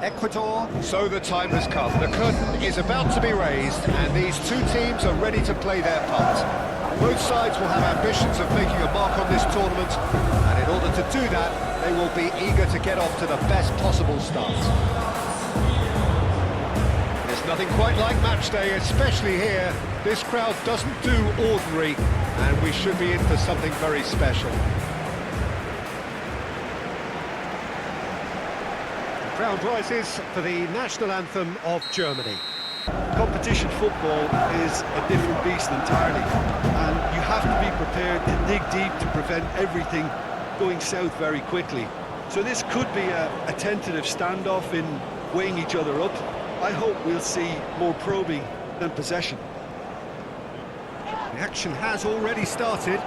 Ecuador. So the time has come. The curtain is about to be raised, and these two teams are ready to play their part. Both sides will have ambitions of making a mark on this tournament, and in order to do that, they will be eager to get off to the best possible start. There's nothing quite like match day, especially here. This crowd doesn't do ordinary, and we should be in for something very special. The crowd rises for the national anthem of Germany. Competition football is a different beast entirely, and you have to be prepared to dig deep to prevent everything going south very quickly. So this could be a tentative standoff in weighing each other up. I hope we'll see more probing than possession. The action has already started.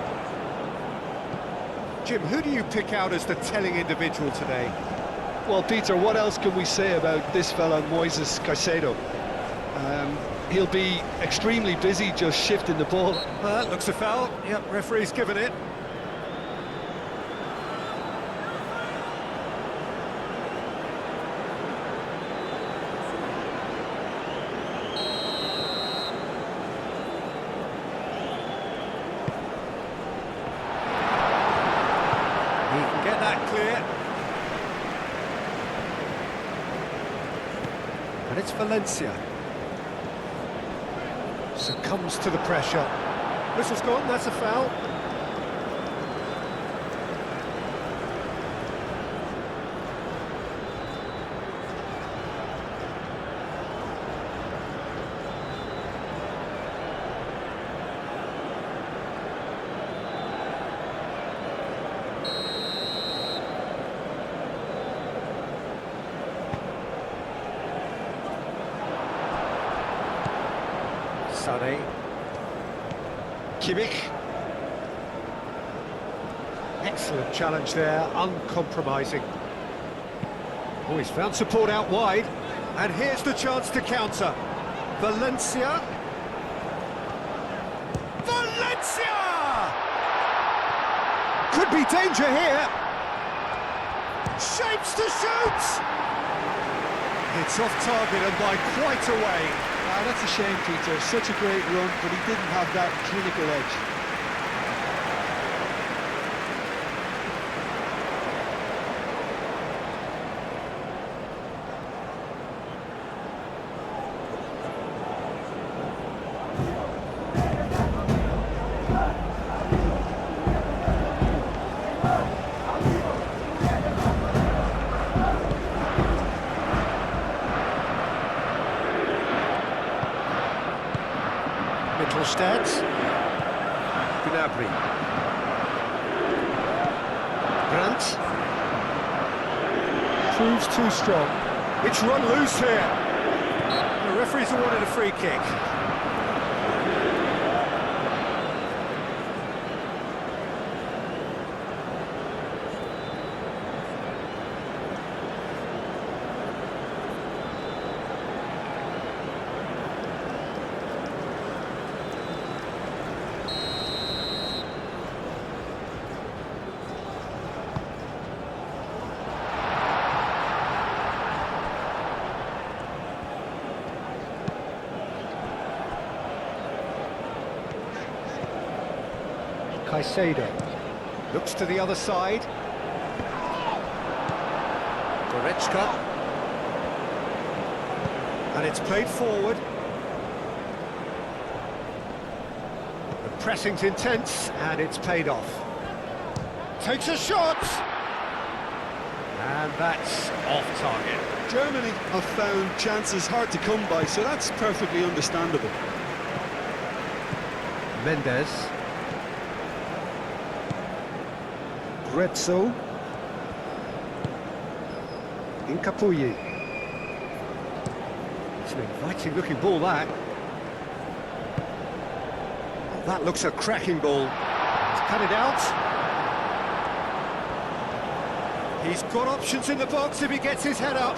Jim, who do you pick out as the telling individual today? Well, Peter, what else can we say about this fella, Moises Caicedo? He'll be extremely busy just shifting the ball. That looks a foul. Yep, referee's given it. He can get that clear. And it's Valencia. Succumbs to the pressure. Whistle's gone, that's a foul. Sané. Kimmich. Excellent challenge there, uncompromising. Oh, he's found support out wide. And here's the chance to counter. Valencia. Valencia! Could be danger here. Shapes to shoot! It's off target and by quite a way. That's a shame, Peter. Such a great run, but he didn't have that clinical edge. Mittelstadt. Gnabry. Brandt. Proves too strong. It's run loose here. The referee's awarded a free kick. Caicedo looks to the other side. Goretzka. And it's played forward. The pressing's intense, and it's paid off. Takes a shot! And that's off target. Germany have found chances hard to come by, so that's perfectly understandable. Mendes. Rezzo. Incapuyi. It's an inviting looking ball, that. Oh, that looks a cracking ball. He's cut it out. He's got options in the box if he gets his head up.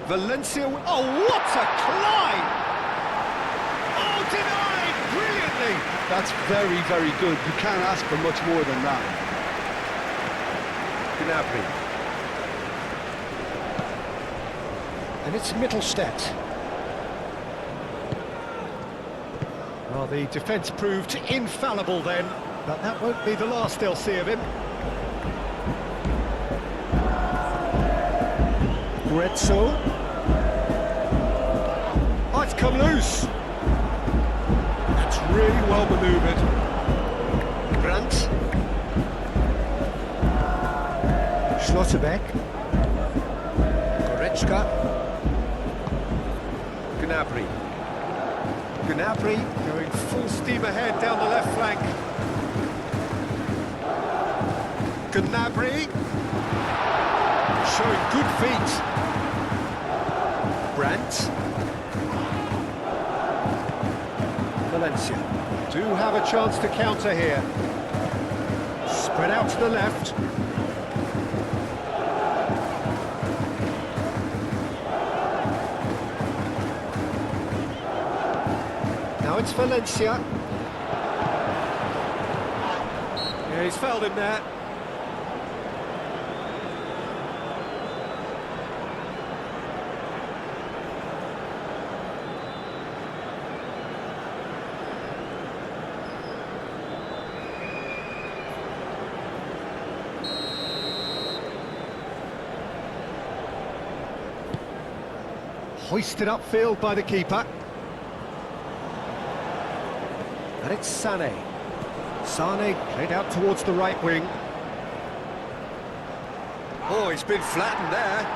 Valencia. Oh, what a climb! Oh, denied brilliantly. That's very, very good. You can't ask for much more than that. Gnabry. And it's Mittelstadt. Well, the defence proved infallible then, but that won't be the last they'll see of him. Grezzo. Oh, it's come loose. That's really well manoeuvred. Brandt. Schlotterbeck. Goretzka. Gnabry. Gnabry going full steam ahead down the left flank. Gnabry showing good feet. Brandt. Valencia do have a chance to counter here. Spread out to the left. Now it's Valencia. Yeah, he's fouled him there. Hoisted upfield by the keeper. And it's Sané. Sané played out towards the right wing. Oh, he's been flattened there.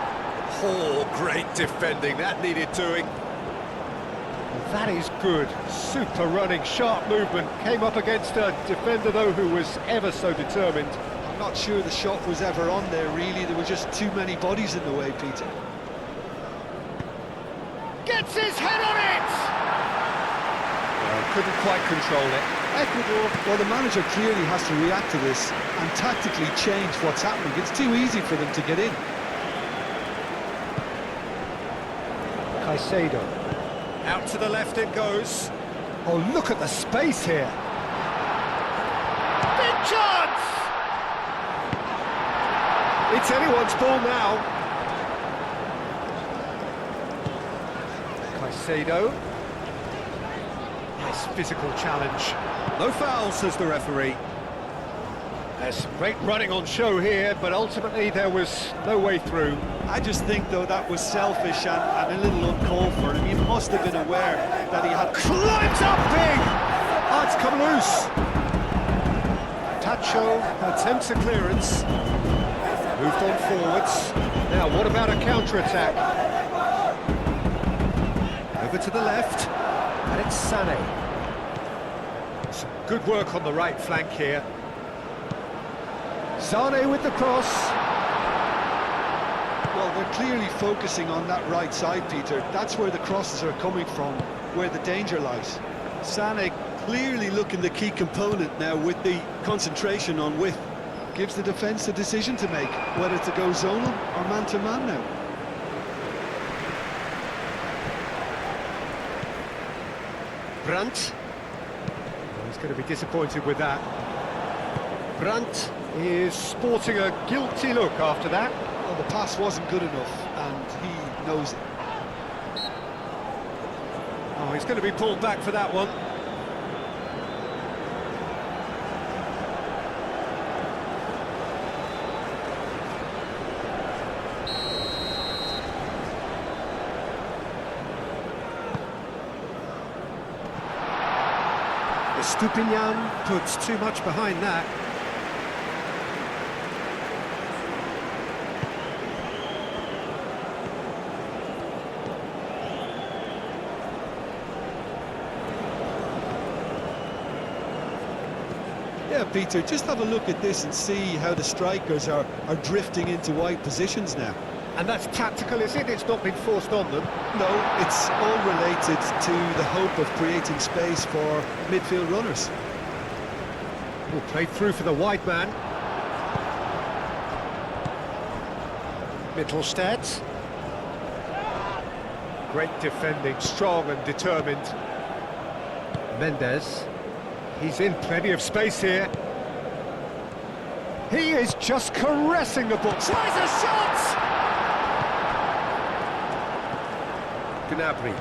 Oh, great defending, that needed doing. Well, that is good. Super running, sharp movement. Came up against a defender, though, who was ever so determined. I'm not sure the shot was ever on there, really. There were just too many bodies in the way, Peter. Gets his head on it! Well, couldn't quite control it. Ecuador, well, the manager clearly has to react to this and tactically change what's happening. It's too easy for them to get in. Caicedo. Out to the left it goes. Oh, look at the space here. Big chance! It's anyone's ball now. Caicedo. Nice physical challenge. No foul, says the referee. There's some great running on show here, but ultimately there was no way through. I just think, though, that was selfish and a little uncalled for him. He must have been aware that he had... Climbs up big! Oh, it's come loose. Tacho attempts a clearance. Moved on forwards. Now, what about a counter-attack? Over to the left, and it's Sané. Some good work on the right flank here. Sané with the cross. Well, they're clearly focusing on that right side, Peter. That's where the crosses are coming from, where the danger lies. Sané clearly looking the key component now with the concentration on width. Gives the defence a decision to make, whether to go zonal or man-to-man now. Brandt. Oh, he's going to be disappointed with that. Brandt is sporting a guilty look after that. Well, the pass wasn't good enough, and he knows it. Oh, he's going to be pulled back for that one. Stupinian puts too much behind that. Yeah, Peter, just have a look at this and see how the strikers are drifting into wide positions now. And that's tactical, is it? It's not been forced on them. No, it's all related to the hope of creating space for midfield runners. Well, played through for the wide man. Mittelstadt. Great defending, strong and determined. Mendes. He's in plenty of space here. He is just caressing the ball. Tries a shot! Gnabry.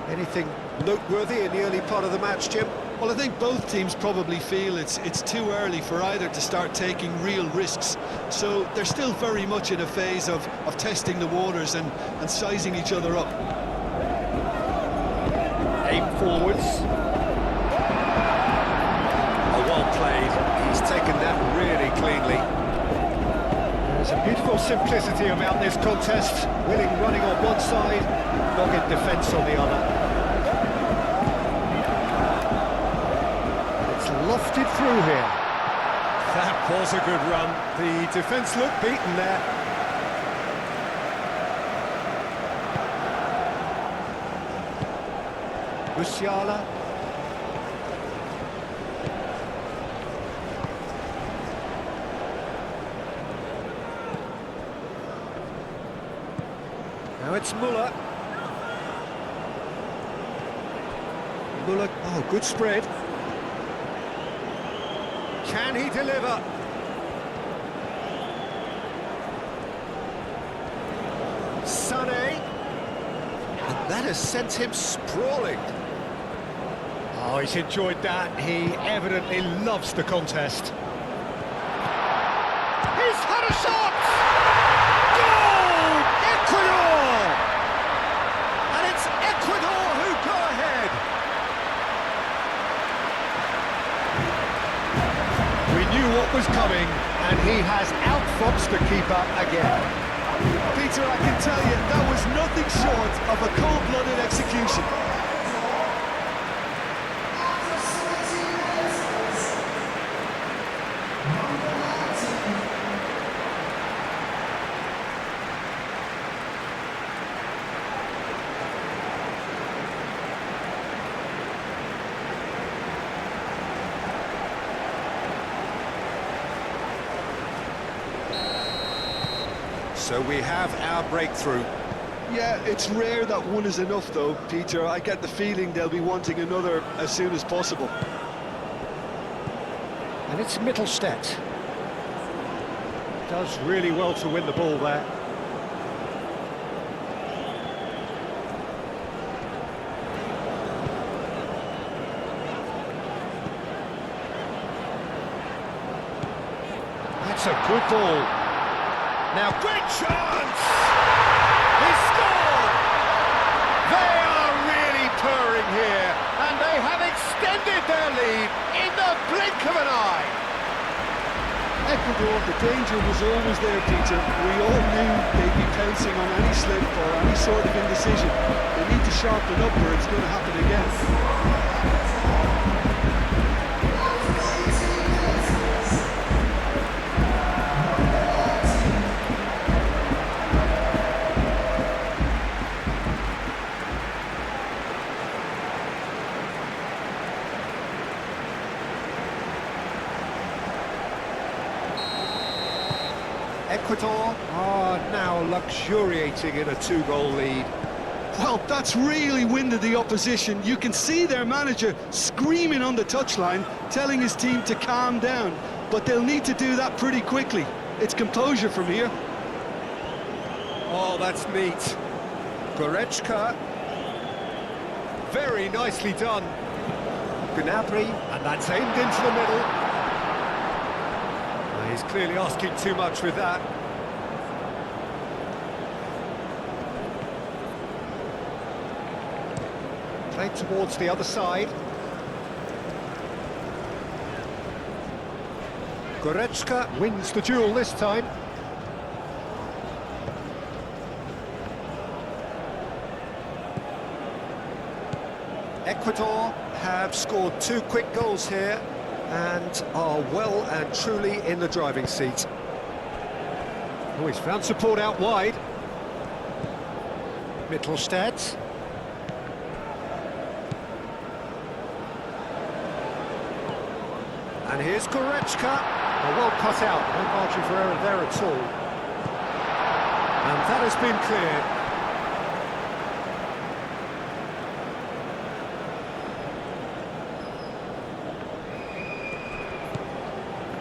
Anything noteworthy in the early part of the match, Jim? Well, I think both teams probably feel it's too early for either to start taking real risks. So they're still very much in a phase of testing the waters and sizing each other up. Aim forwards. Oh, well played. He's taken that really cleanly. There's a beautiful simplicity about this contest. Willing running on one side, dogged defence on the other. Lofted through here. That was a good run. The defence looked beaten there. Musiala. Now it's Muller. Muller, oh, good spread. Can he deliver? Sané. And that has sent him sprawling. Oh, he's enjoyed that. He evidently loves the contest. He's had a shot! Goal! Ecuador! And it's Ecuador who go ahead. We knew what was coming, and he has outfoxed the keeper again. Peter, I can tell you, that was nothing short of a cold-blooded execution. So we have our breakthrough. Yeah, it's rare that one is enough though, Peter. I get the feeling they'll be wanting another as soon as possible. And it's Mittelstadt. Does really well to win the ball there. That's a good ball. Now, great chance! He scored! They are really purring here, and they have extended their lead in the blink of an eye. Ecuador, the danger was always there, Peter. We all knew they'd be pouncing on any slip or any sort of indecision. They need to sharpen up or it's going to happen again. Ecuador are now luxuriating in a two-goal lead. Well, that's really winded the opposition. You can see their manager screaming on the touchline, telling his team to calm down. But they'll need to do that pretty quickly. It's composure from here. Oh, that's neat. Goretzka. Very nicely done. Gnabry, and that's aimed into the middle. He's clearly asking too much with that. Played towards the other side. Goretzka wins the duel this time. Ecuador have scored 2 quick goals here and are well and truly in the driving seat. Oh, he's found support out wide. Mittelstadt. And here's Goretzka. Well cut out, no margin for error there at all. And that has been cleared.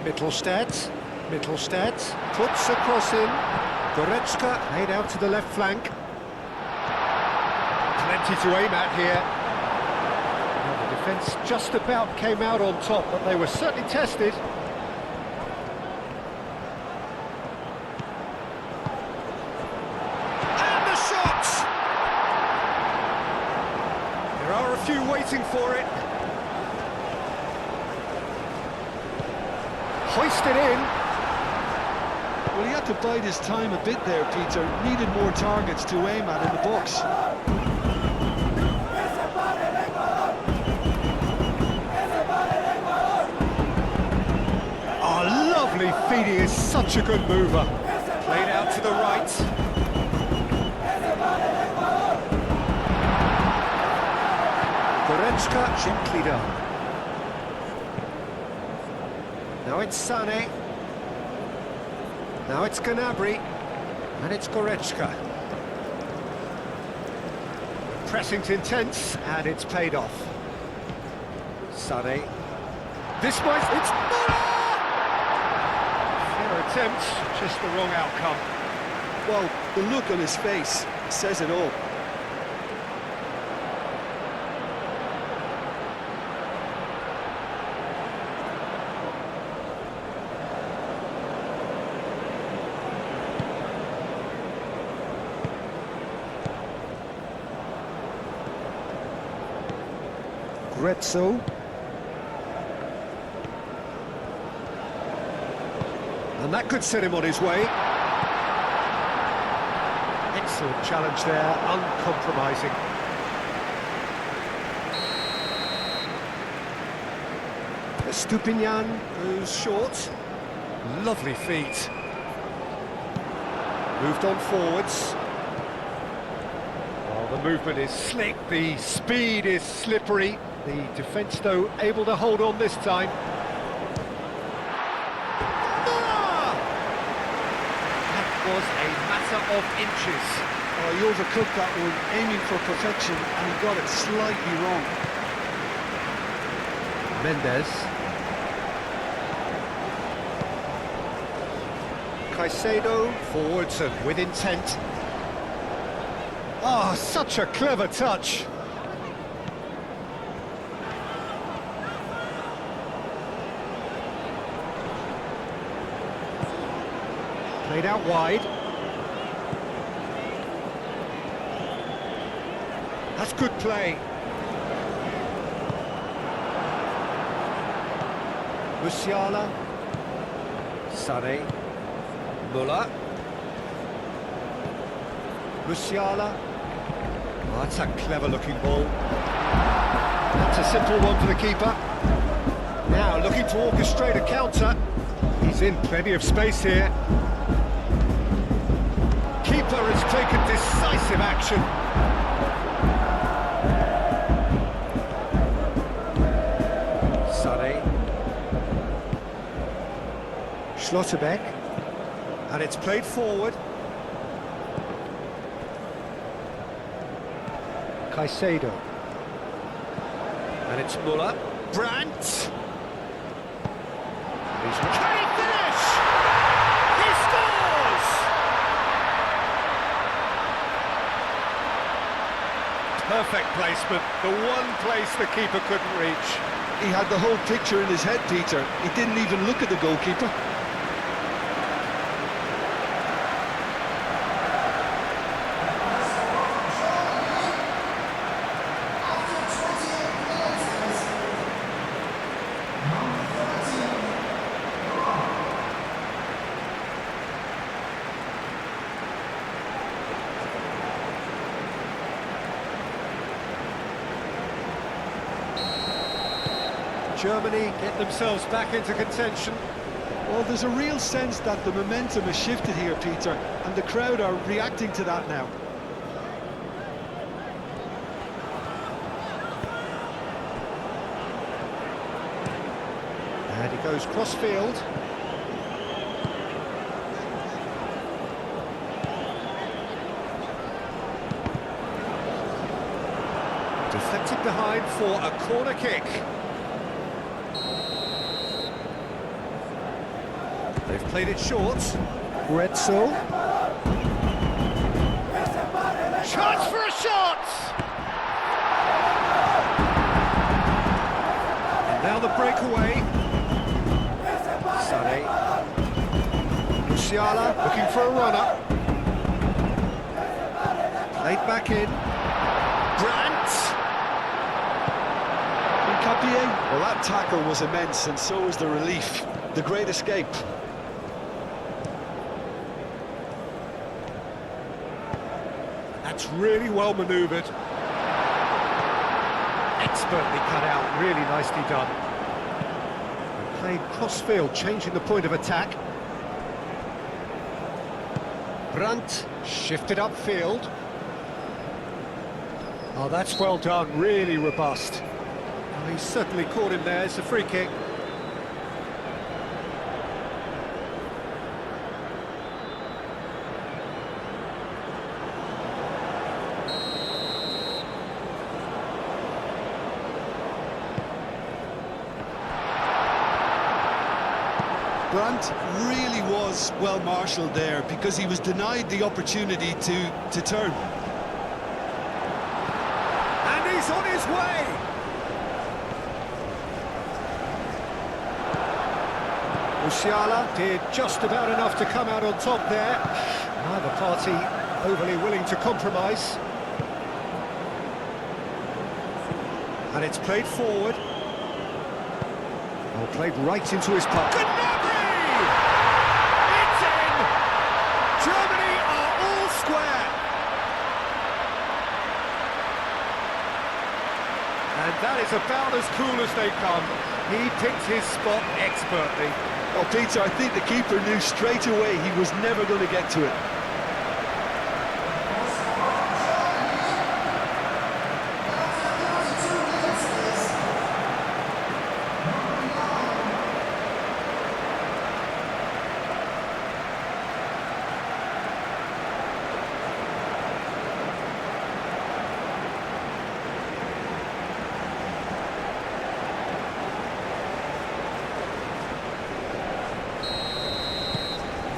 Mittelstadt puts a cross in. Goretzka laid out to the left flank. plenty to aim at here. Well, the defence just about came out on top, but they were certainly tested. And the shot! There are a few waiting for it. Hoisted in. Well, he had to bide his time a bit there, Peter. Needed more targets to aim at in the box. Oh, lovely feed. He is such a good mover. Played out to the right. Goretzka gently done. Now it's Sané. Now it's Gnabry. And it's Goretzka. Pressing's intense, and it's paid off. Sané. This might... It's... Fair attempt, just the wrong outcome. Well, the look on his face says it all. Grezzo. And that could set him on his way. Excellent challenge there, uncompromising. Stupinian goes short. Lovely feet. Moved on forwards. Well, the movement is slick, the speed is slippery. The defence, though, able to hold on this time. That was a matter of inches. Oh, he overcooked that one, aiming for perfection, and he got it slightly wrong. Mendes. Caicedo, forwards and with intent. Oh, such a clever touch. Played out wide. That's good play. Musiala. Sané. Müller. Musiala. Oh, that's a clever-looking ball. That's a simple one for the keeper. Now looking to orchestrate a counter. He's in plenty of space here. Keeper has taken decisive action. Sané. Schlotterbeck. And it's played forward. Caicedo. And it's Müller. Brandt. Can he finish? He scores! Perfect placement, the one place the keeper couldn't reach. He had the whole picture in his head, Peter. He didn't even look at the goalkeeper. Germany get themselves back into contention. Well, there's a real sense that the momentum has shifted here, Peter, and the crowd are reacting to that now. And he goes cross-field. Deflected behind for a corner kick. They've played it short. Grezzo. Chance for a shot! Now the breakaway. Sané. Musiala looking for a runner. Played back in. Brandt. Well, that tackle was immense, and so was the relief. The great escape. That's really well manoeuvred. Expertly cut out, really nicely done. Played cross-field, changing the point of attack. Brandt shifted upfield. Oh, that's well done, really robust. Oh, he's certainly caught him there, it's a free kick. Brandt really was well marshalled there because he was denied the opportunity to turn. And he's on his way! Musiala did just about enough to come out on top there. Neither party overly willing to compromise. And it's played forward. Oh, played right into his pocket. It's in! Germany are all square. And that is about as cool as they come. He picked his spot expertly. Well, Peter, I think the keeper knew straight away he was never going to get to it.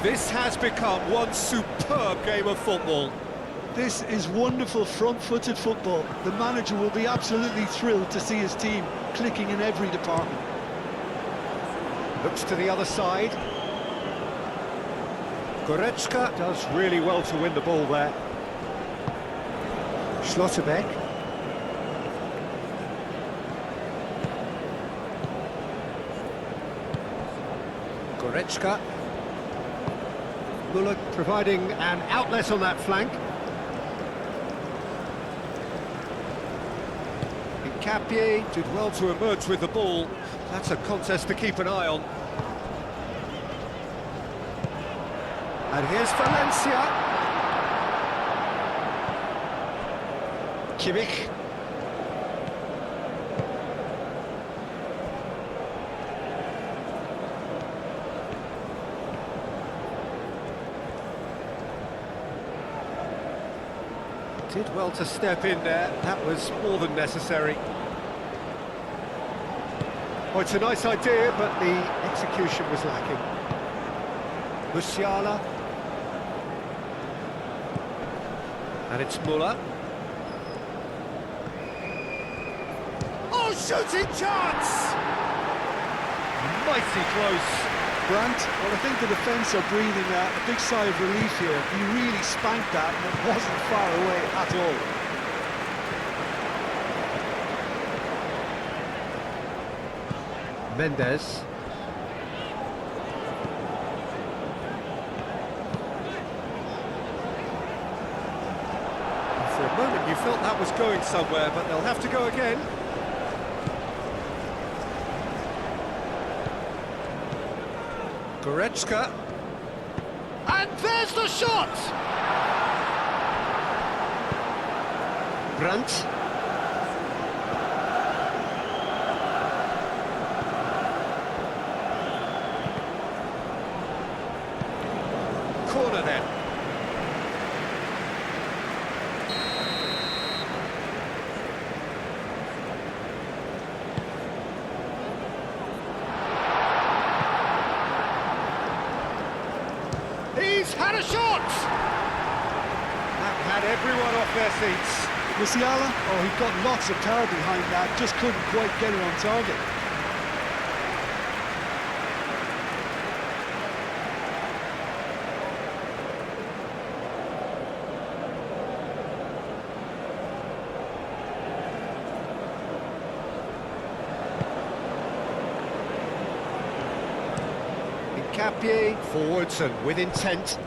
This has become one superb game of football. This is wonderful front-footed football. The manager will be absolutely thrilled to see his team clicking in every department. Looks to the other side. Goretzka does really well to win the ball there. Schlotterbeck. Goretzka. Müller providing an outlet on that flank. Capie did well to emerge with the ball. That's a contest to keep an eye on. And here's Valencia. Kimmich. Did well to step in there, that was more than necessary. Oh, it's a nice idea, but the execution was lacking. Musiala. And it's Müller. Oh, shooting chance! Mighty close. Brandt, well, I think the defence are breathing a big sigh of relief here. He really spanked that, and it wasn't far away at all. Mendes. For a moment you felt that was going somewhere, but they'll have to go again. Goretzka. And there's the shot! Brandt. Corner then. He's had a shot! That had everyone off their seats. Musiala, oh, he got lots of power behind that, just couldn't quite get it on target. Hincapié, forwards and with intent.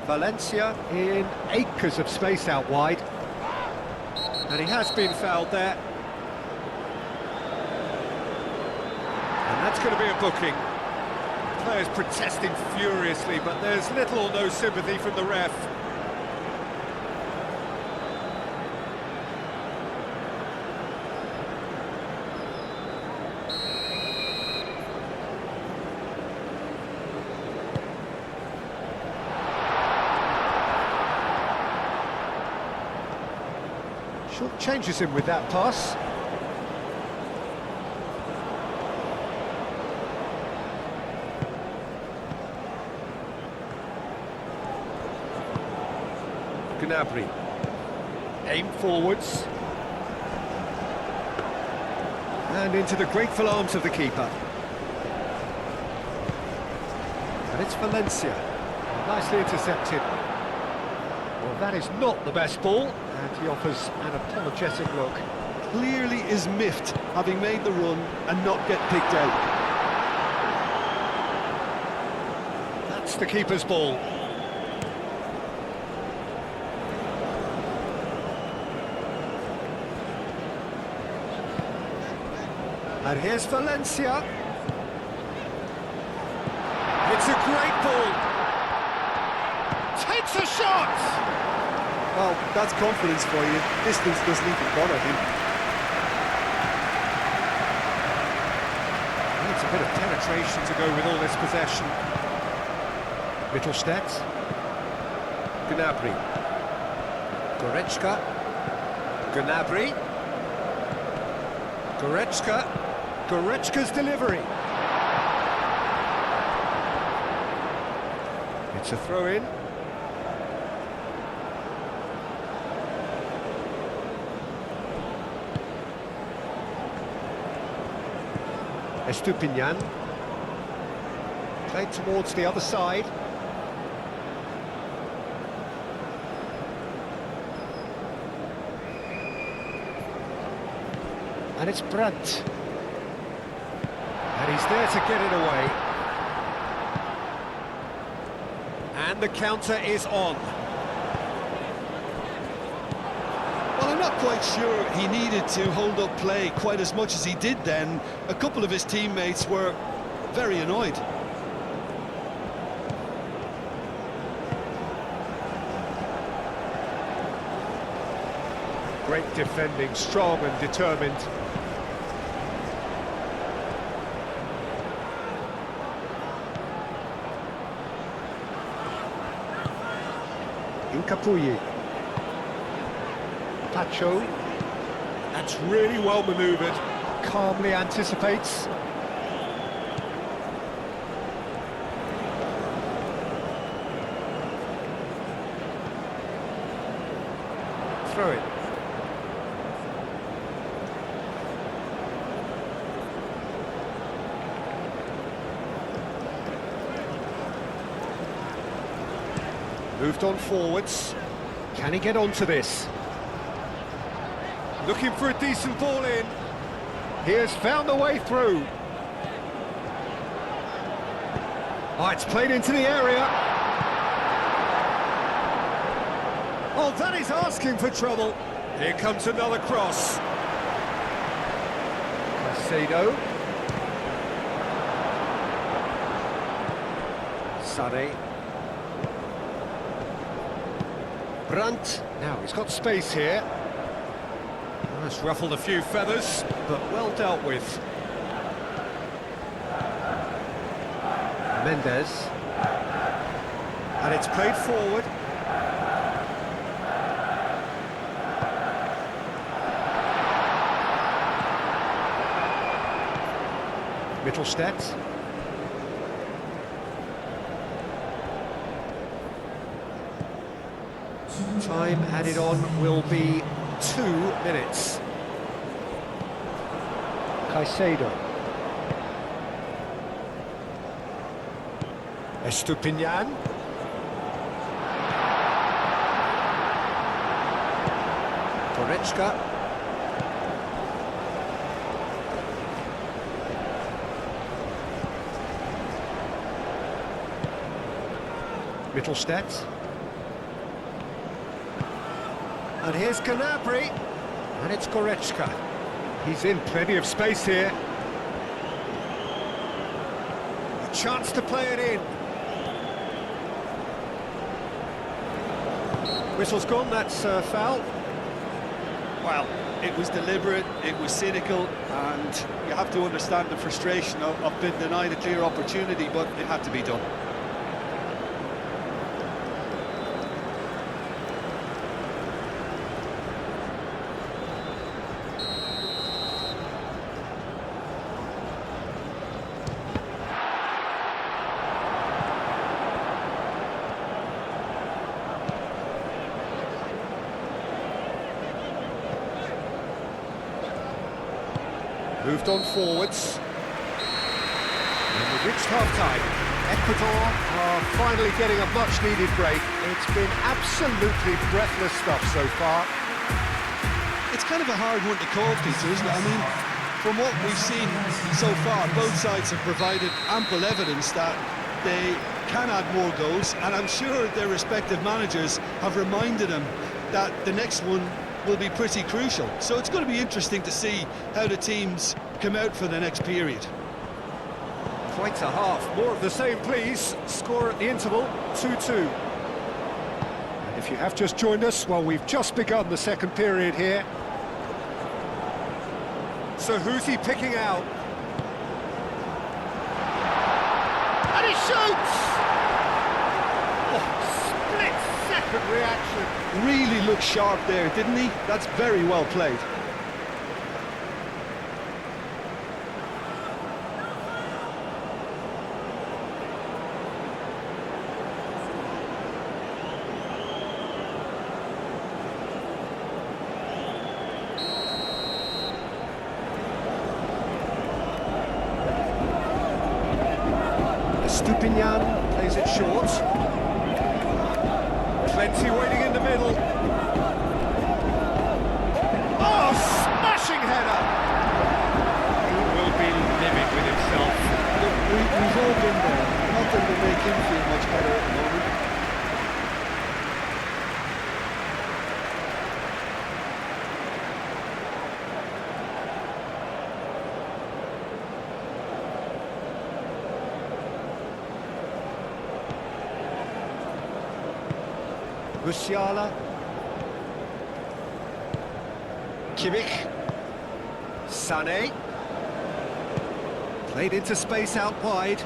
Valencia in acres of space out wide. And he has been fouled there. And that's going to be a booking. Players protesting furiously, but there's little or no sympathy from the ref. Short changes him with that pass. Gnabry. Aim forwards. And into the grateful arms of the keeper. And it's Valencia. Nicely intercepted. Well, that is not the best ball. And he offers an apologetic look. Clearly is miffed, having made the run and not get picked out. That's the keeper's ball. And here's Valencia. It's a great ball. Takes a shot! Well, that's confidence for you. Distance doesn't even bother him. Needs a bit of penetration to go with all this possession. Mittelstadt. Gnabry. Goretzka. Gnabry. Goretzka. Goretzka's delivery. It's a throw-in. Estupinian. Played towards the other side. And it's Brandt. And he's there to get it away. And the counter is on. Well, I'm not quite sure he needed to hold up play quite as much as he did then. A couple of his teammates were very annoyed. Great defending, strong and determined. Hincapié. Pacho. That's really well manoeuvred. Calmly anticipates. Throw it. Moved on forwards. Can he get onto this? Looking for a decent ball in. He has found a way through. Oh, it's played into the area. Oh, that is asking for trouble. Here comes another cross. Caicedo. Sane. Brandt. Now, he's got space here. That's ruffled a few feathers, but well dealt with. Mendes. And it's played forward. Mittelstadt. Time added on will be 2 minutes. Caicedo. Estupinian. Goretzka. Mittelstädt. And here's Gnabry. And it's Goretzka. He's in plenty of space here. A chance to play it in. Whistle's gone, that's a foul. Well, it was deliberate, it was cynical, and you have to understand the frustration of being denied a clear opportunity, but it had to be done. Moved on forwards. And we've reached half-time. Ecuador are finally getting a much-needed break. It's been absolutely breathless stuff so far. It's kind of a hard one to call, Peter, isn't it? I mean, from what we've seen so far, both sides have provided ample evidence that they can add more goals, and I'm sure their respective managers have reminded them that the next one will be pretty crucial. So it's going to be interesting to see how the teams come out for the next period. Quite a half. More of the same, please. Score at the interval, 2-2. And if you have just joined us, well, we've just begun the second period here. So who's he picking out? And he shoots! Split-second reaction. Really looked sharp there, didn't he? That's very well played. Stupinian plays it short. Plenty waiting in the middle. Oh, smashing header! He will be livid with himself. Look, we've all been there. Nothing will make him feel much better at the moment. Musiala. Kimmich. Sané. Played into space out wide.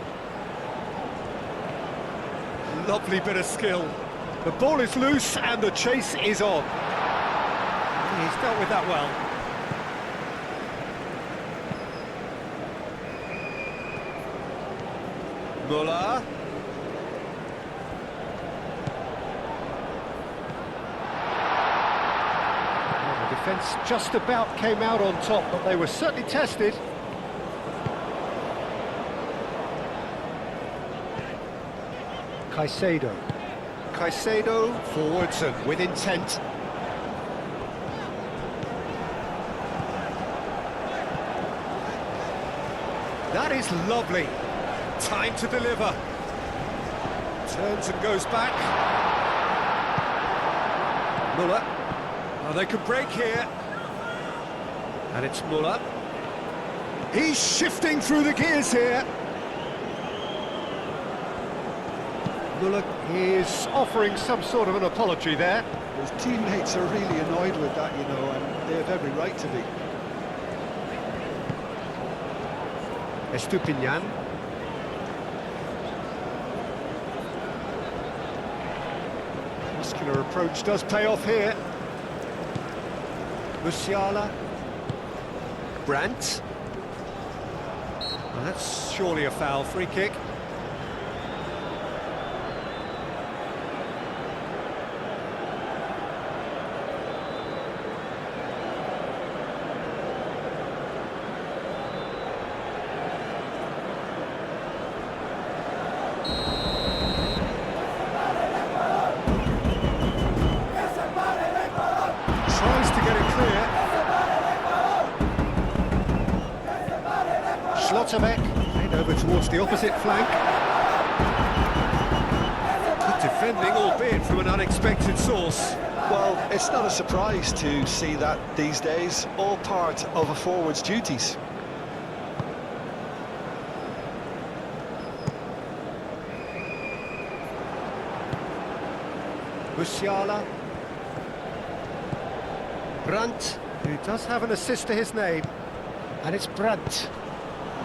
Lovely bit of skill. The ball is loose and the chase is on. He's dealt with that well. Müller. Defence just about came out on top, but they were certainly tested. Caicedo. Caicedo forwards and with intent. That is lovely. Time to deliver. Turns and goes back. Müller. Oh, they could break here. And it's Müller. He's shifting through the gears here. Müller is offering some sort of an apology there. His teammates are really annoyed with that, you know, and they have every right to be. Estupinian. Muscular approach does pay off here. Musiala. Brandt. Well, that's surely a foul. Free kick. Tries to get it clear. Schlotterbeck played over towards the opposite flank. Good defense. defending, albeit from an unexpected source. Well, it's not a surprise to see that these days, all part of a forward's duties. Musiala. Brandt, who does have an assist to his name. And it's Brandt.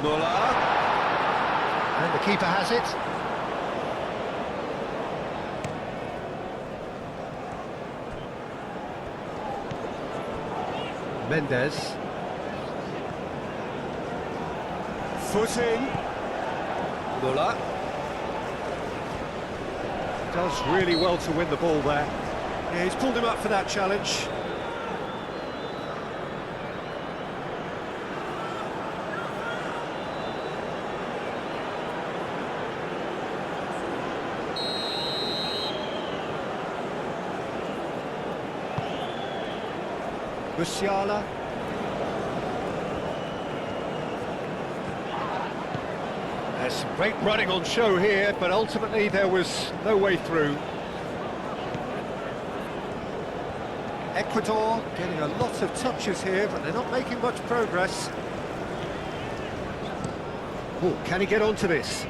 Muller. And the keeper has it. Mendes. Foot in. Muller. Does really well to win the ball there. Yeah, he's pulled him up for that challenge. Musiala. There's some great running on show here, but ultimately there was no way through. Ecuador getting a lot of touches here, but they're not making much progress. Oh, can he get onto this?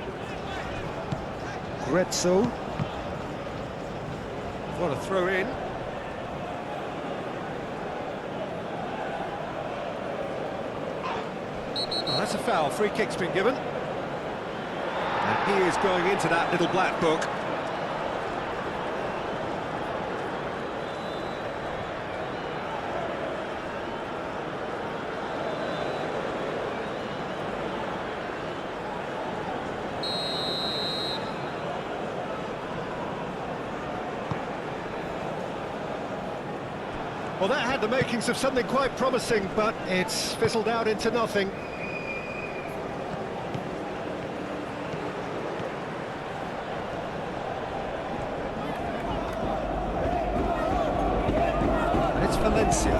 Gretzo. What a throw in. Oh, that's a foul. Free kick's been given. And he is going into that little black book. Well, that had the makings of something quite promising, but it's fizzled out into nothing. Valencia.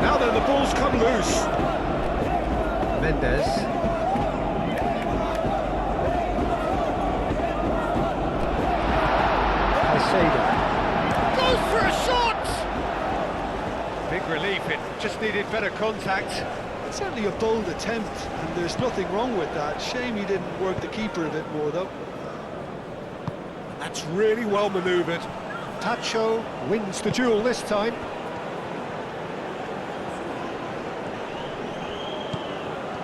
Now then, the ball's come loose. Mendes. Goes for a shot! Big relief, it just needed better contact. It's certainly a bold attempt, and there's nothing wrong with that. Shame he didn't work the keeper a bit more, though. That's really well manoeuvred. Tacho wins the duel this time.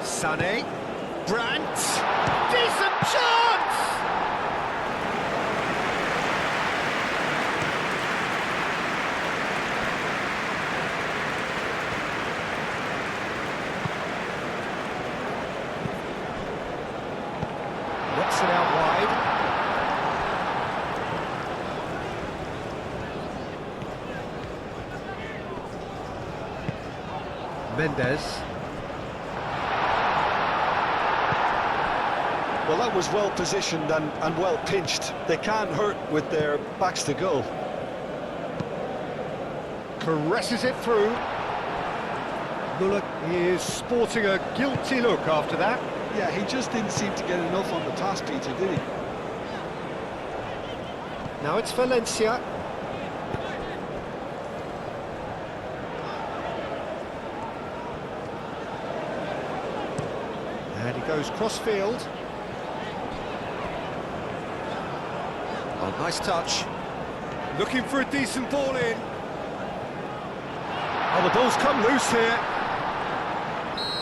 Sané. Brandt. Decent chance! Whips it out wide. Mendes. Well, that was well positioned and well pinched. They can't hurt with their backs to goal. Caresses it through. Muller is sporting a guilty look after that. Yeah, he just didn't seem to get enough on the task, Peter, did he? Now it's Valencia. And he goes cross-field. Oh, nice touch. Looking for a decent ball in. Oh, the ball's come loose here.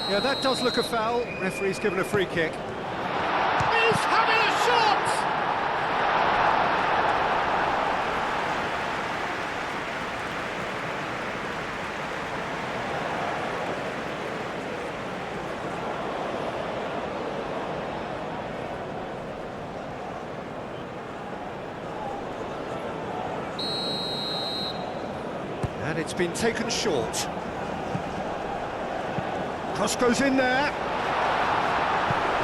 Yeah, that does look a foul. Referee's given a free kick. He's having a shot! And it's been taken short. Cross goes in there.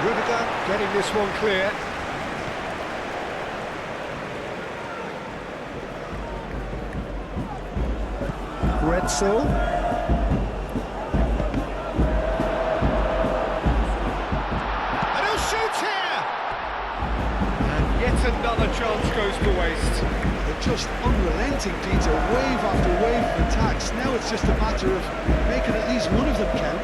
Rudiger getting this one clear. Gretzel. And he'll shoot here! Yet another chance goes to waste. They're just unrelenting, Peter, wave after wave of attacks. Now it's just a matter of making at least one of them count.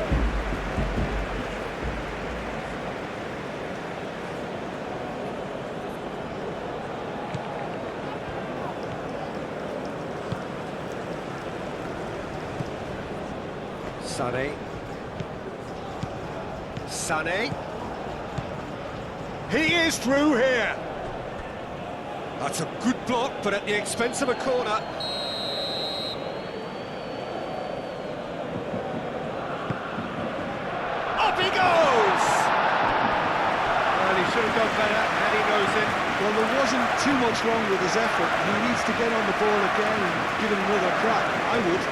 Sané. He is through here. That's a good block, but at the expense of a corner. Up he goes! Well, he should have done better, and he knows it. Well, there wasn't too much wrong with his effort. He needs to get on the ball again and give it another crack. I would.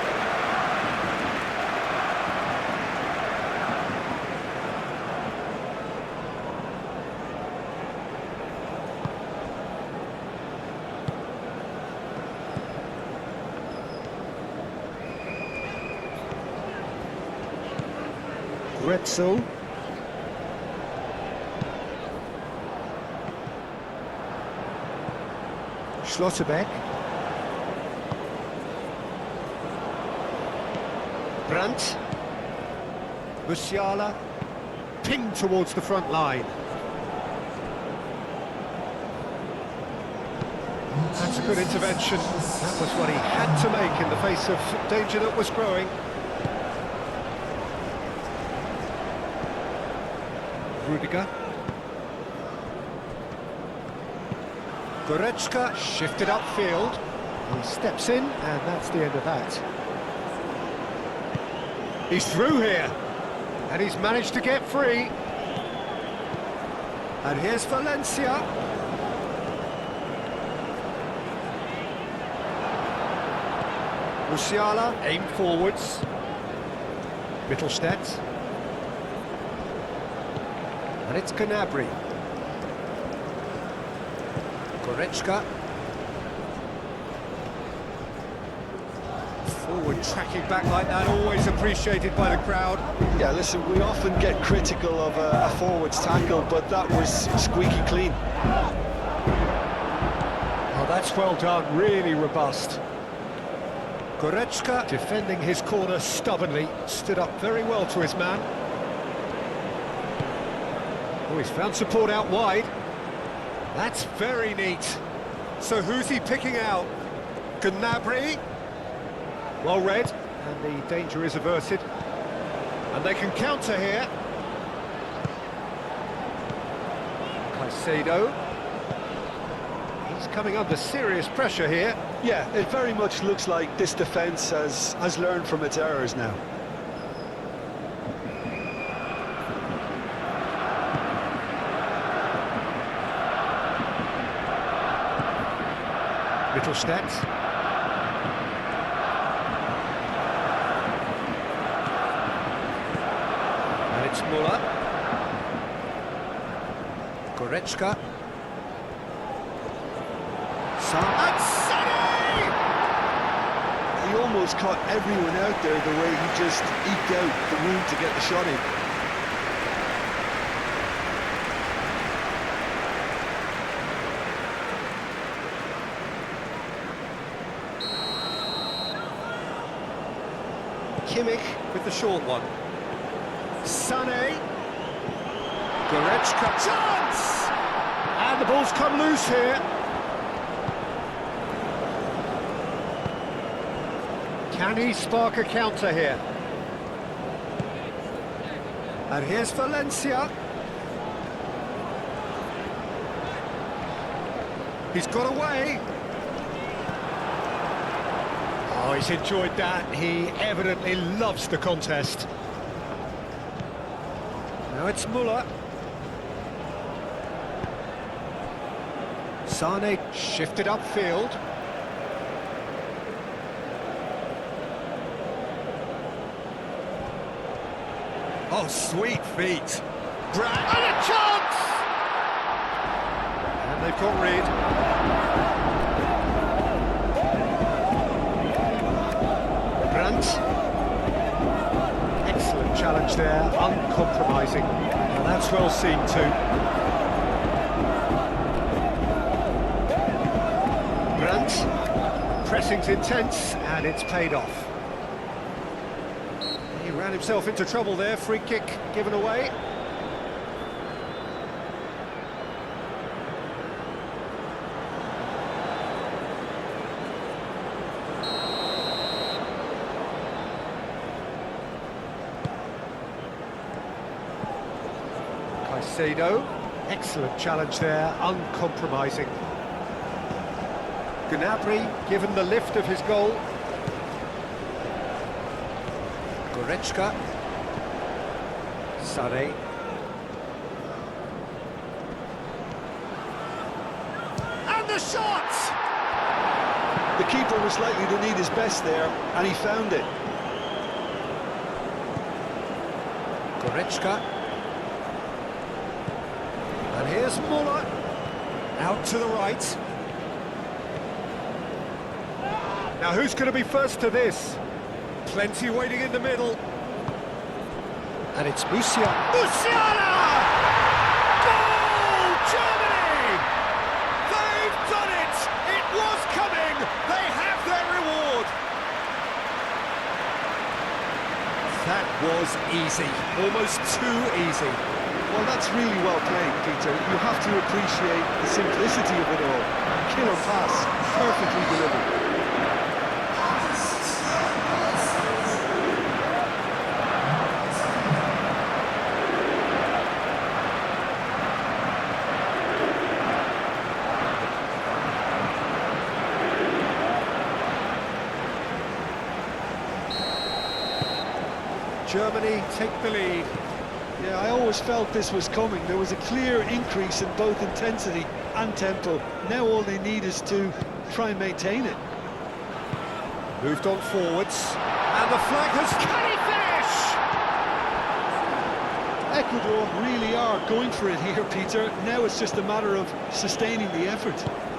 Retzel. Schlotterbeck. Brandt. Musiala. Pinged towards the front line. That's a good intervention. That was what he had to make in the face of danger that was growing. Rudiger. Goretzka shifted upfield. He steps in, and that's the end of that. He's through here, and he's managed to get free. And here's Valencia. Musiala aimed forwards. Mittelstadt. And it's Gnabry. Goretzka. Forward tracking back like that, always appreciated by the crowd. Yeah, listen, we often get critical of a forward's tackle, but that was squeaky clean. Oh, that's well done, really robust. Goretzka, defending his corner stubbornly, stood up very well to his man. Oh, he's found support out wide. That's very neat. So who's he picking out? Gnabry? Well read, and the danger is averted. And they can counter here. Caicedo. He's coming under serious pressure here. Yeah, it very much looks like this defence has learned from its errors now. Mittelstadt. And it's Müller. Goretzka. And Sané! He almost caught everyone out there the way he just eked out the room to get the shot in. Kimmich with the short one. Sané. Goretzka. Chance! And the ball's come loose here. Can he spark a counter here? And here's Valencia. He's got away. Oh, he's enjoyed that. He evidently loves the contest. Now it's Müller. Sané shifted upfield. Oh, sweet feet. And a chance! And they've got Reed. Brandt. Excellent challenge there, uncompromising. Well, that's well seen too. Pressing's intense, and it's paid off. He ran himself into trouble there, free kick given away. Caicedo, excellent challenge there, uncompromising. Gnabry given the lift of his goal. Goretzka. Sane. And the shot! The keeper was likely to need his best there, and he found it. Goretzka. And here's Muller. Out to the right. Now who's going to be first to this? Plenty waiting in the middle. And it's Musiala. Musiala! Goal! Germany! They've done it! It was coming! They have their reward! That was easy. Almost too easy. Well, that's really well played, Peter. You have to appreciate the simplicity of it all. Killer pass, perfectly delivered. Germany take the lead. Yeah, I always felt this was coming. There was a clear increase in both intensity and tempo. Now all they need is to try and maintain it. Moved on forwards, and the flag has... Can he finish? Ecuador really are going for it here, Peter. Now it's just a matter of sustaining the effort.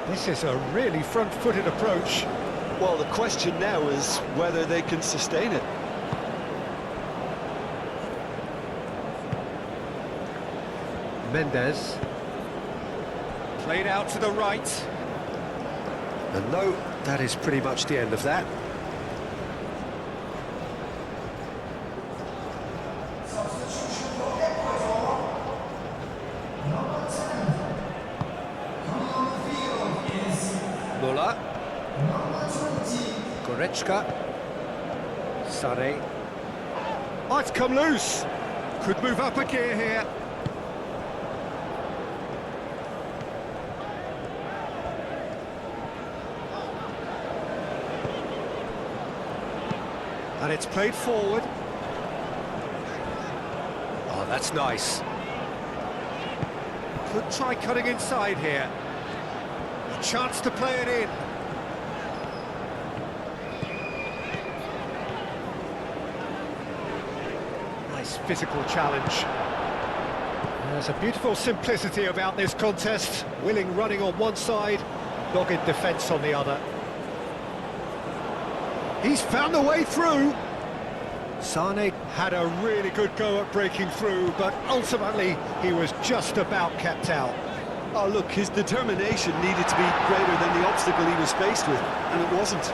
This is a really front-footed approach. Well, the question now is whether they can sustain it. Mendes. Played out to the right. And no, that is pretty much the end of that. Muller. Goretzka. Sane. Oh, it's come loose. Could move up a gear here. And it's played forward. Oh, that's nice. Could try cutting inside here. A chance to play it in. Nice physical challenge. There's a beautiful simplicity about this contest. Willing running on one side, dogged defence on the other. He's found a way through. Sane had a really good go at breaking through, but ultimately he was just about kept out. Oh, look, his determination needed to be greater than the obstacle he was faced with, and it wasn't.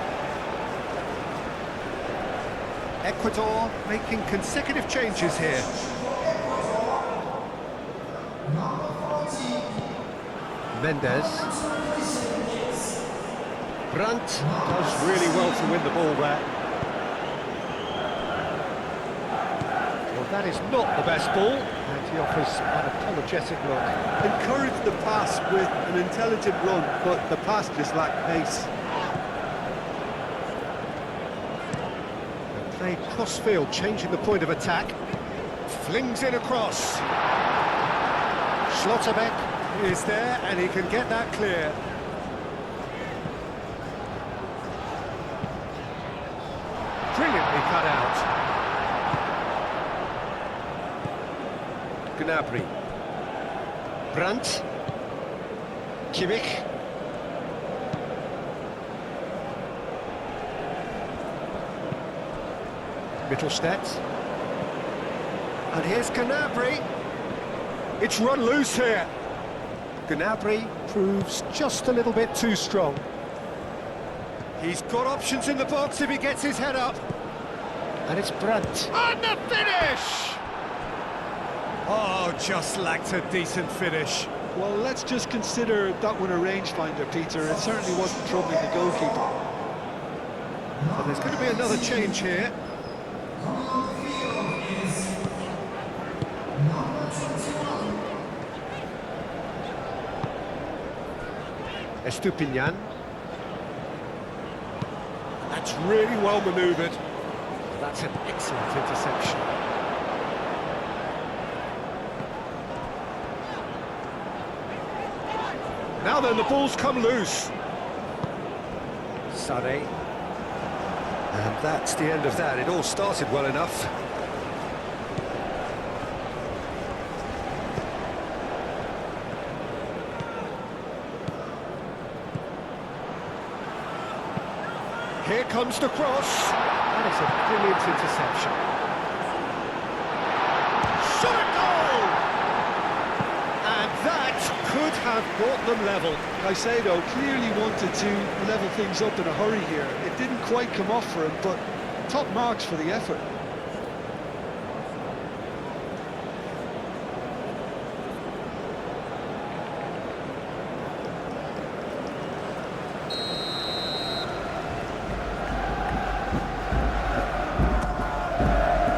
Ecuador making consecutive changes here. Mendes. Brandt does really well to win the ball there. Well, that is not the best ball, and he offers an apologetic look. Encouraged the pass with an intelligent run, but the pass just lacked pace. Played cross-field, changing the point of attack. Flings it across. Schlotterbeck is there, and he can get that clear. Brilliantly cut out. Gnabry. Brandt. Kimmich. Mittelstadt. And here's Gnabry. It's run loose here. Gnabry proves just a little bit too strong. He's got options in the box if he gets his head up. And it's Brandt. And the finish! Oh, just lacked a decent finish. Well, let's just consider that one a rangefinder, Peter. It certainly wasn't troubling the goalkeeper. And there's going to be another change here. Estupinian. That's really well manoeuvred. That's an excellent interception. Now then, the ball's come loose. Sané. And that's the end of that. It all started well enough. Here comes the cross. That is a brilliant interception. Shot goal! And that could have brought them level. Caicedo clearly wanted to level things up in a hurry here. It didn't quite come off for him, but top marks for the effort.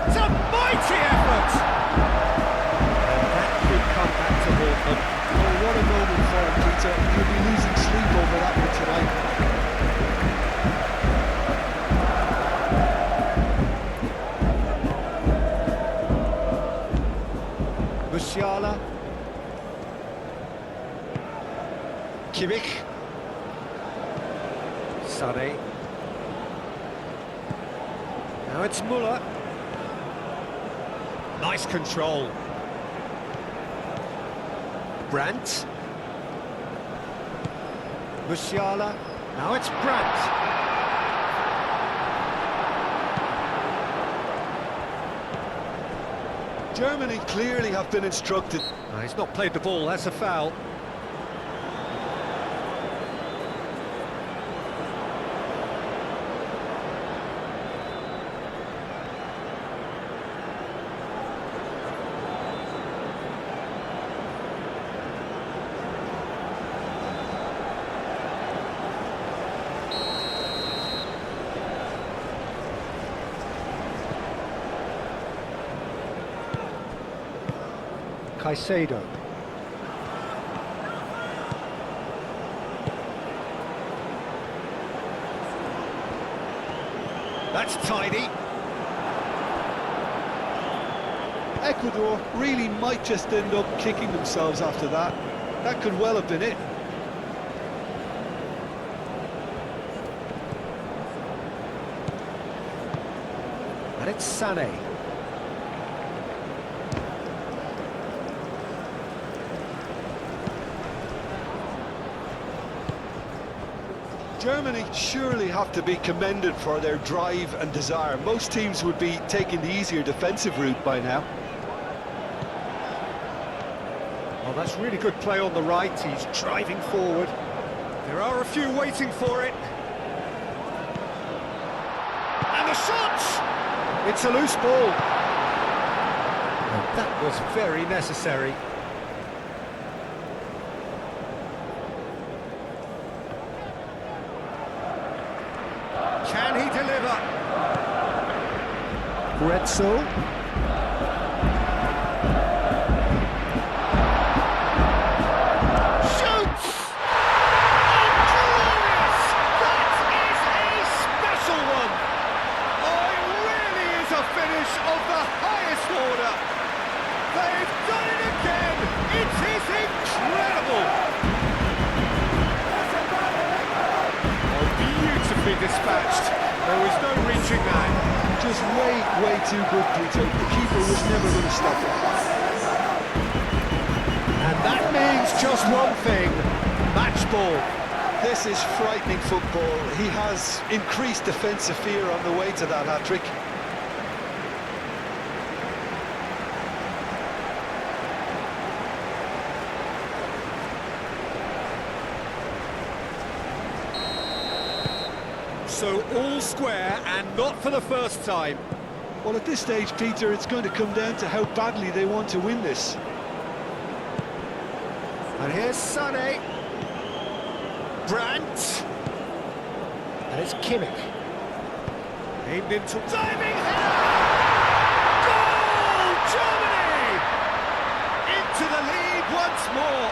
It's a mighty effort! And that could come back to haunt them. Oh, what a moment for him, Peter. He'll be losing sleep over that one tonight. Musiala. Kimmich. Sané. Now it's Muller. Nice control. Brandt. Musiala. Now it's Brandt. Germany clearly have been instructed. No, he's not played the ball, that's a foul. Caicedo. That's tidy. Ecuador really might just end up kicking themselves after that. That could well have been it. And it's Sané. Germany surely have to be commended for their drive and desire. Most teams would be taking the easier defensive route by now. Well, that's really good play on the right. He's driving forward. There are a few waiting for it. And the shot! It's a loose ball. And that was very necessary. Can he deliver? Retzel. Shoots! Oh, glorious! That is a special one! Oh, it really is a finish of the highest order! They've done it again! It is incredible! Beautifully dispatched. There was no reaching that. Just way too good, Peter. The keeper was never going to stop it. And that means just one thing. Match ball. This is frightening football. He has increased defensive fear on the way to that hat-trick. So all square and not for the first time. Well, at this stage, Peter, it's going to come down to how badly they want to win this. And here's Sané. Brandt. And it's Kimmich. Aimed into diving header! Goal! Germany! Into the lead once more.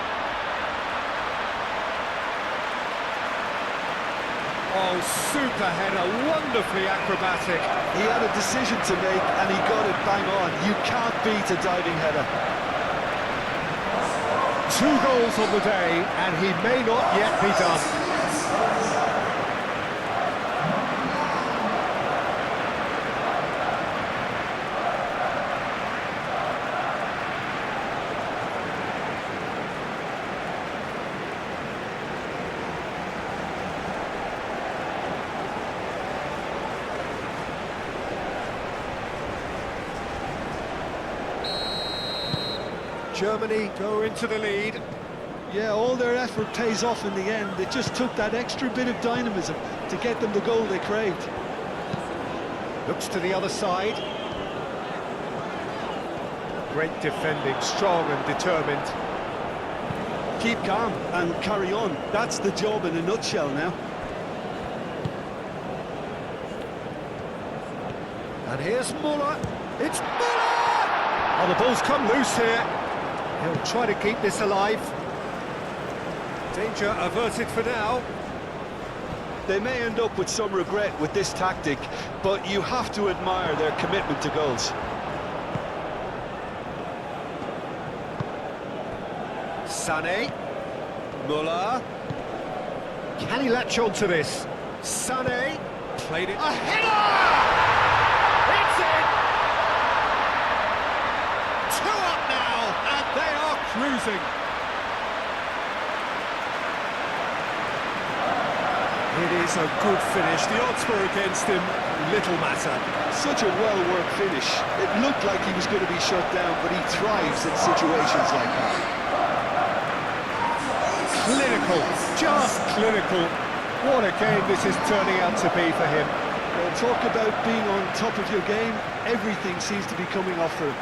Oh, super header, wonderfully acrobatic. He had a decision to make and he got it bang on. You can't beat a diving header. 2 goals on the day, and he may not yet be done. Germany go into the lead. Yeah, all their effort pays off in the end. It just took that extra bit of dynamism to get them the goal they craved. Looks to the other side. Great defending, strong and determined. Keep calm and carry on. That's the job in a nutshell now. And here's Muller. It's Muller! Oh, the ball's come loose here. He'll try to keep this alive. Danger averted for now. They may end up with some regret with this tactic, but you have to admire their commitment to goals. Sané. Muller. Can he latch on to this? Sané. Played it. A header! It's in! 2 up now, and they are cruising. It is a good finish. The odds were against him. Little matter. Such a well-worked finish. It looked like he was going to be shut down, but he thrives in situations like that. Clinical, just clinical. What a game this is turning out to be for him. Well, talk about being on top of your game. Everything seems to be coming off for him.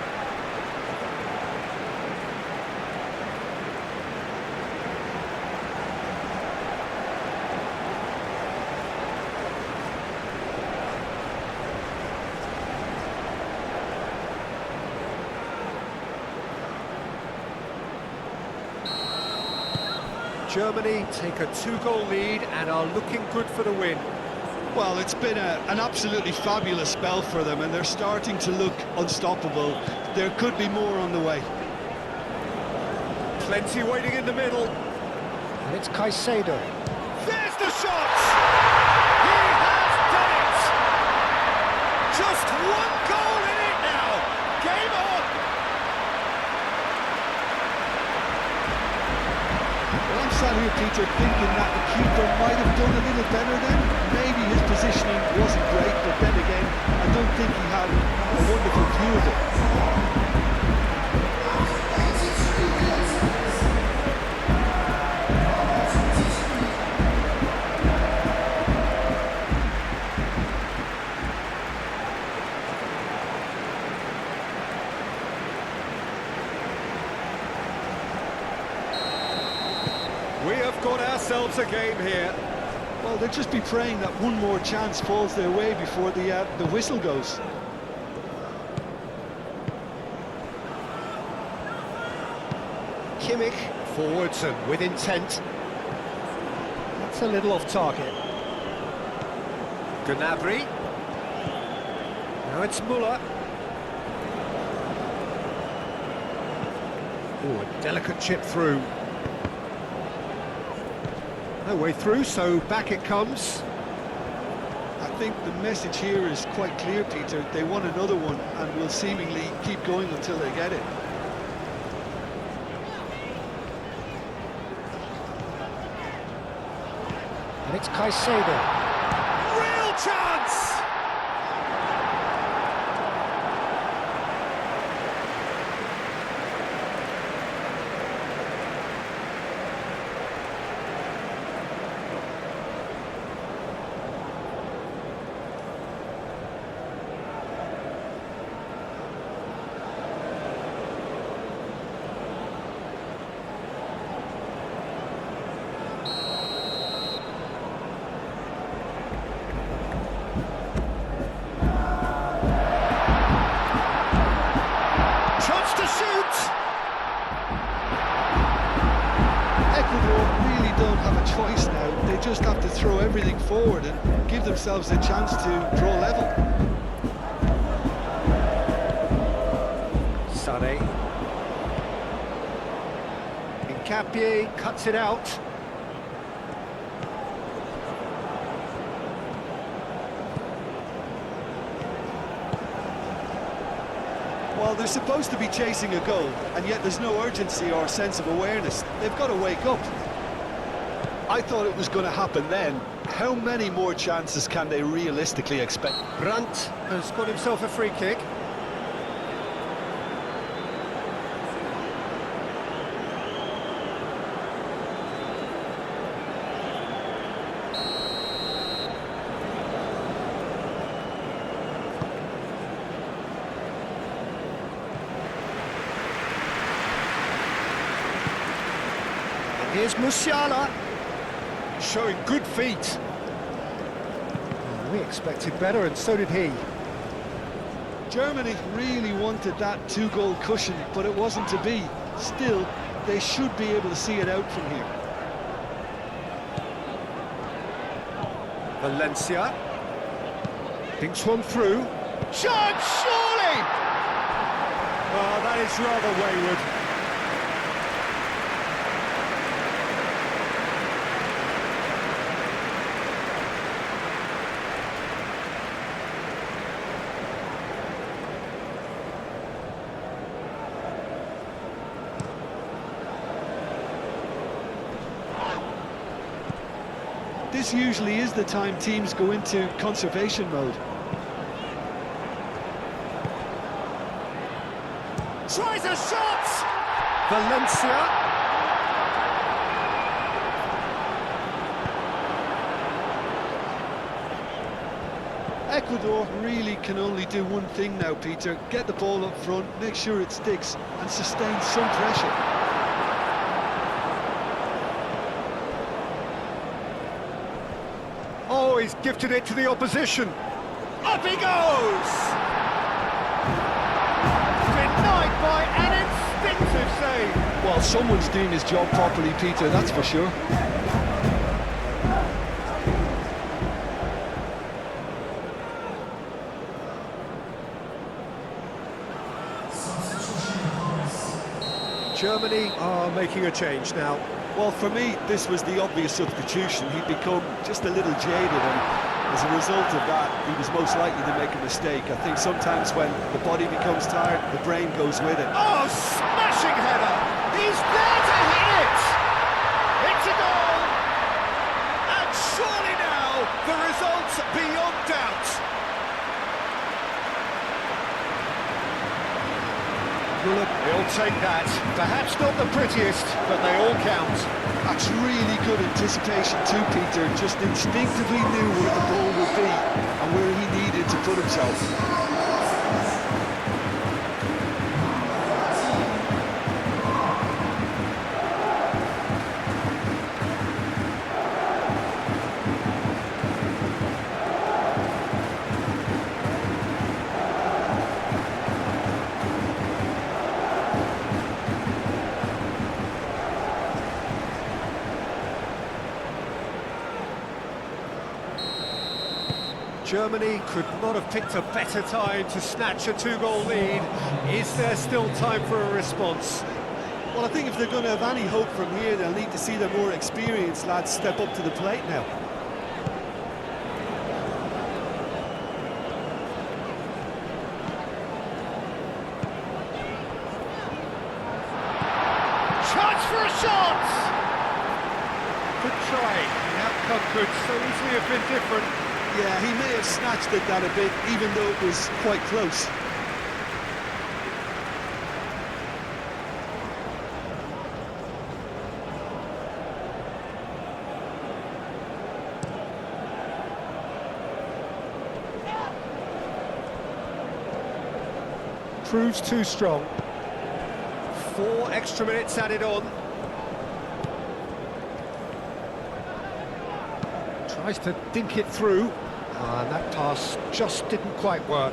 Germany take a 2-goal lead and are looking good for the win. Well, it's been an absolutely fabulous spell for them, and they're starting to look unstoppable. There could be more on the way. Plenty waiting in the middle. And it's Caicedo. There's the shot! He has done it! Just 1 goal in it now! Game on! Well, I'm sat here, Peter, thinking that the keeper might have done a little better then. Maybe his positioning wasn't great, but then again, I don't think he had a wonderful view of it. We have got ourselves a game here. Well, they'll just be praying that one more chance falls their way before the whistle goes. Kimmich forwards and with intent. That's a little off target. Gnabry. Now it's Muller. Oh, a delicate chip through. No way through, so back it comes. I think the message here is quite clear, Peter. They want another one and will seemingly keep going until they get it. And it's Caicedo. Real chance! just have to throw everything forward and give themselves a chance to draw level. Sané. Nkapie cuts it out. Well, they're supposed to be chasing a goal, and yet there's no urgency or sense of awareness. They've got to wake up. I thought it was going to happen then. How many more chances can they realistically expect? Brandt has got himself a free kick. Here's Musiala, showing good feet. We expected better, and so did he. Germany really wanted that two-goal cushion, but it wasn't to be. Still, they should be able to see it out from here. Valencia thinks one through. Chance, surely! Oh, that is rather wayward. This usually is the time teams go into conservation mode. Tries a shot! Valencia. Ecuador really can only do one thing now, Peter. Get the ball up front, make sure it sticks, and sustain some pressure. Oh, he's gifted it to the opposition. Up he goes! Denied by an instinctive save. Well, someone's doing his job properly, Peter, that's for sure. Germany are making a change now. Well, for me, this was the obvious substitution. He'd become just a little jaded, and as a result of that, he was most likely to make a mistake. I think sometimes when the body becomes tired, the brain goes with it. Oh, smashing header! He's there to hit it! It's a goal! And surely now, the result's beyond doubt. He'll take that. Perhaps not the prettiest, but they all count. That's really good anticipation too, Peter. Just instinctively knew where the ball would be and where he needed to put himself. Germany could not have picked a better time to snatch a two-goal lead. Is there still time for a response? Well, I think if they're going to have any hope from here, they'll need to see their more experienced lads step up to the plate now. Chance for a shot! Good try. The outcome could so easily have been different. Yeah, he may have snatched at that a bit, even though it was quite close. Proves too strong. 4 extra minutes added on. Tries to dink it through. And that pass just didn't quite work.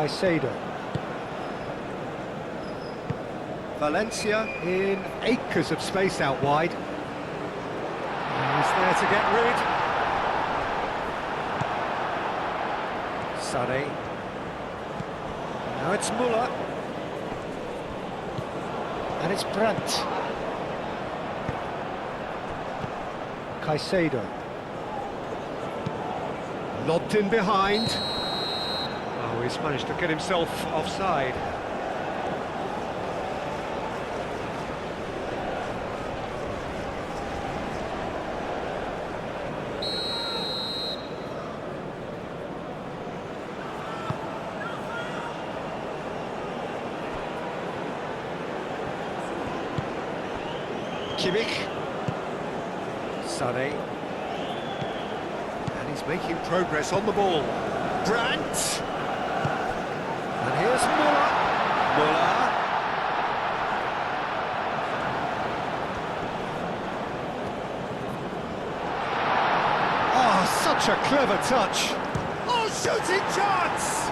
Caicedo. Valencia in acres of space out wide. He's there to get rid. Sané. Now it's Muller. And it's Brandt. Caicedo. Lobbed in behind. Oh, he's managed to get himself offside. Kimmich. Sané. And he's making progress on the ball. Brandt. And here's Muller. Muller. Oh, such a clever touch. Oh, shooting chance!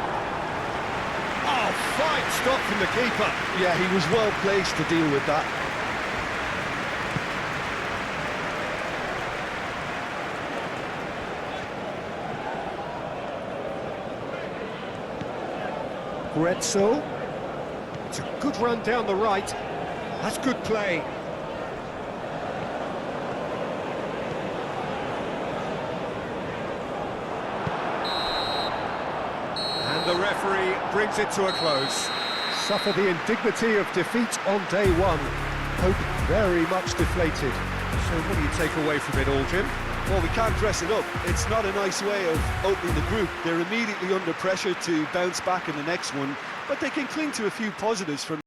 Oh, fine stop from the keeper. Yeah, he was well placed to deal with that. Retzel. It's a good run down the right. That's good play. And the referee brings it to a close. Suffer the indignity of defeat on day one. Hope very much deflated. So what do you take away from it all, Jim? Well, we can't dress it up. It's not a nice way of opening the group. They're immediately under pressure to bounce back in the next one, but they can cling to a few positives from